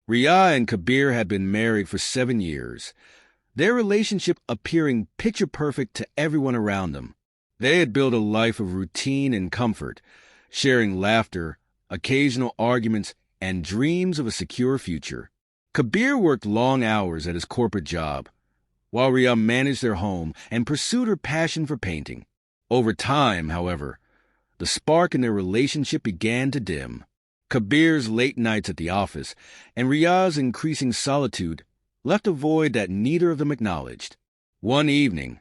Riyah and Kabir had been married for 7 years, their relationship appearing picture-perfect to everyone around them. They had built a life of routine and comfort, sharing laughter, occasional arguments, and dreams of a secure future. Kabir worked long hours at his corporate job, while Riyah managed their home and pursued her passion for painting. Over time, however, the spark in their relationship began to dim. Kabir's late nights at the office and Riyah's increasing solitude left a void that neither of them acknowledged. One evening,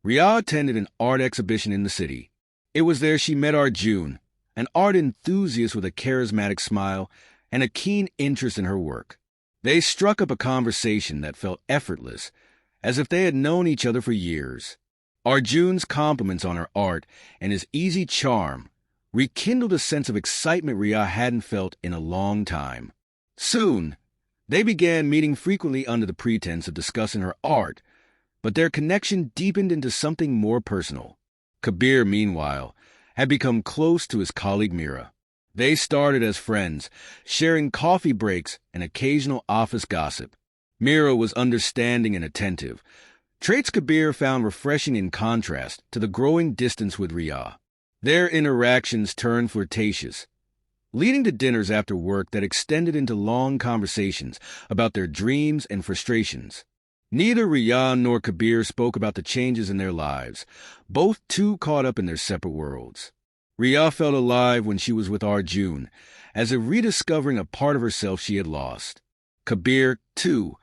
Riyah attended an art exhibition in the city. It was there she met Arjun, an art enthusiast with a charismatic smile and a keen interest in her work. They struck up a conversation that felt effortless, as if they had known each other for years. Arjun's compliments on her art and his easy charm rekindled a sense of excitement Riyah hadn't felt in a long time. Soon, they began meeting frequently under the pretense of discussing her art, but their connection deepened into something more personal. Kabir, meanwhile, had become close to his colleague Mira. They started as friends, sharing coffee breaks and occasional office gossip. Mira was understanding and attentive, traits Kabir found refreshing in contrast to the growing distance with Riyah. Their interactions turned flirtatious, leading to dinners after work that extended into long conversations about their dreams and frustrations. Neither Riyah nor Kabir spoke about the changes in their lives, both too caught up in their separate worlds. Riyah felt alive when she was with Arjun, as if rediscovering a part of herself she had lost. Kabir, too,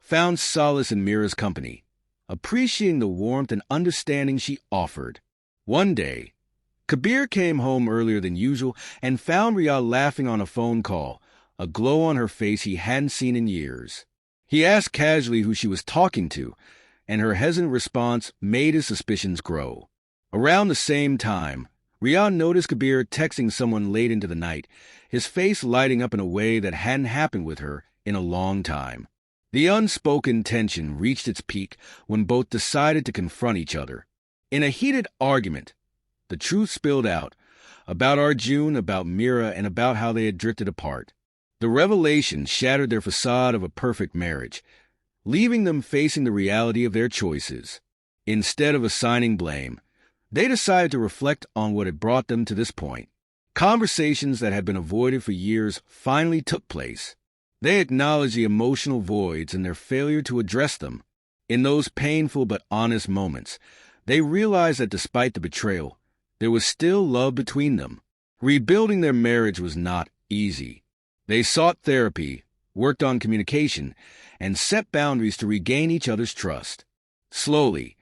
found solace in Mira's company, appreciating the warmth and understanding she offered. One day, Kabir came home earlier than usual and found Riyah laughing on a phone call, a glow on her face he hadn't seen in years. He asked casually who she was talking to, and her hesitant response made his suspicions grow. Around the same time, Riyah noticed Kabir texting someone late into the night, his face lighting up in a way that hadn't happened with her in a long time. The unspoken tension reached its peak when both decided to confront each other. In a heated argument, the truth spilled out, about Arjun, about Mira, and about how they had drifted apart. The revelation shattered their facade of a perfect marriage, leaving them facing the reality of their choices. Instead of assigning blame, they decided to reflect on what had brought them to this point. Conversations that had been avoided for years finally took place. They acknowledged the emotional voids and their failure to address them. In those painful but honest moments, they realized that despite the betrayal, there was still love between them. Rebuilding their marriage was not easy. They sought therapy, worked on communication, and set boundaries to regain each other's trust. Slowly,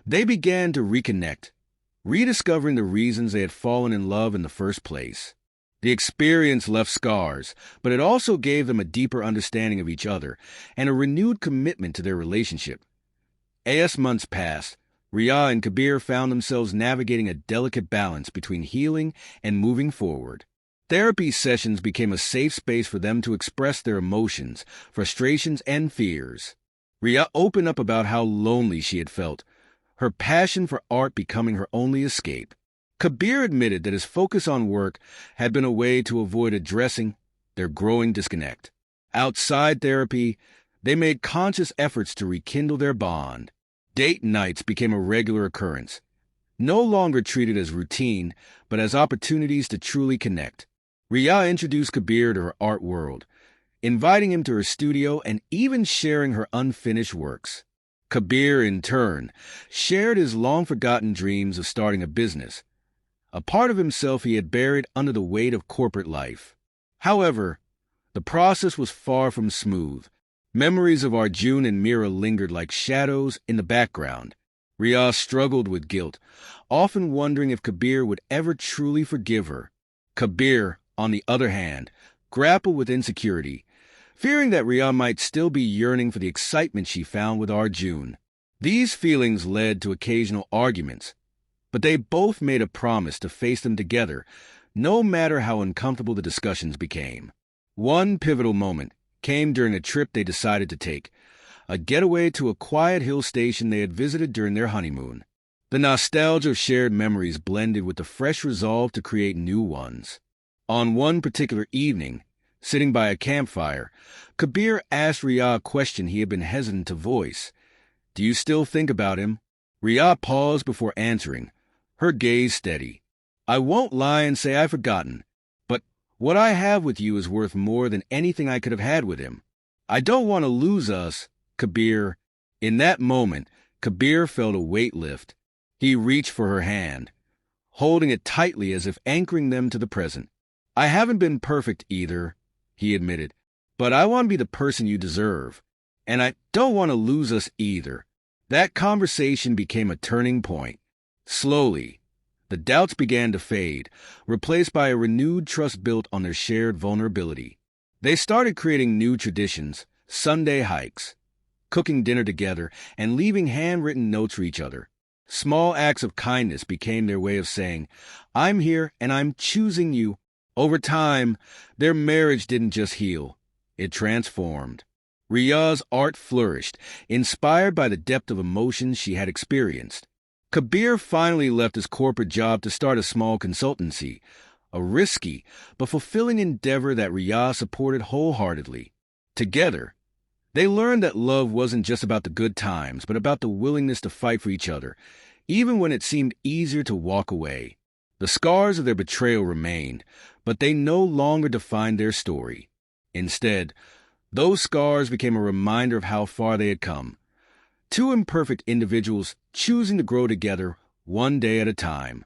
they began to reconnect, rediscovering the reasons they had fallen in love in the first place. The experience left scars, but it also gave them a deeper understanding of each other and a renewed commitment to their relationship. As months passed, Riyah and Kabir found themselves navigating a delicate balance between healing and moving forward. Therapy sessions became a safe space for them to express their emotions, frustrations, and fears. Riyah opened up about how lonely she had felt, her passion for art becoming her only escape. Kabir admitted that his focus on work had been a way to avoid addressing their growing disconnect. Outside therapy, they made conscious efforts to rekindle their bond. Date nights became a regular occurrence, no longer treated as routine, but as opportunities to truly connect. Riyah introduced Kabir to her art world, inviting him to her studio and even sharing her unfinished works. Kabir, in turn, shared his long-forgotten dreams of starting a business, a part of himself he had buried under the weight of corporate life. However, the process was far from smooth. Memories of Arjun and Mira lingered like shadows in the background. Riyah struggled with guilt, often wondering if Kabir would ever truly forgive her. Kabir, on the other hand, grappled with insecurity, fearing that Riyah might still be yearning for the excitement she found with Arjun. These feelings led to occasional arguments, but they both made a promise to face them together, no matter how uncomfortable the discussions became. One pivotal moment came during a trip they decided to take, a getaway to a quiet hill station they had visited during their honeymoon. The nostalgia of shared memories blended with the fresh resolve to create new ones. On one particular evening, Sitting by a campfire, Kabir asked Riyah a question he had been hesitant to voice. "Do you still think about him?" Riyah paused before answering, her gaze steady. "I won't lie and say I've forgotten, but what I have with you is worth more than anything I could have had with him. I don't want to lose us, Kabir." In that moment, Kabir felt a weight lift. He reached for her hand, holding it tightly as if anchoring them to the present. "I haven't been perfect either," he admitted, "but I want to be the person you deserve. And I don't want to lose us either." That conversation became a turning point. Slowly, the doubts began to fade, replaced by a renewed trust built on their shared vulnerability. They started creating new traditions, Sunday hikes, cooking dinner together, and leaving handwritten notes for each other. Small acts of kindness became their way of saying, "I'm here and I'm choosing you." Over time, their marriage didn't just heal, it transformed. Riyah's art flourished, inspired by the depth of emotions she had experienced. Kabir finally left his corporate job to start a small consultancy, a risky but fulfilling endeavor that Riyah supported wholeheartedly. Together, they learned that love wasn't just about the good times, but about the willingness to fight for each other, even when it seemed easier to walk away. The scars of their betrayal remained, but they no longer defined their story. Instead, those scars became a reminder of how far they had come. Two imperfect individuals choosing to grow together one day at a time.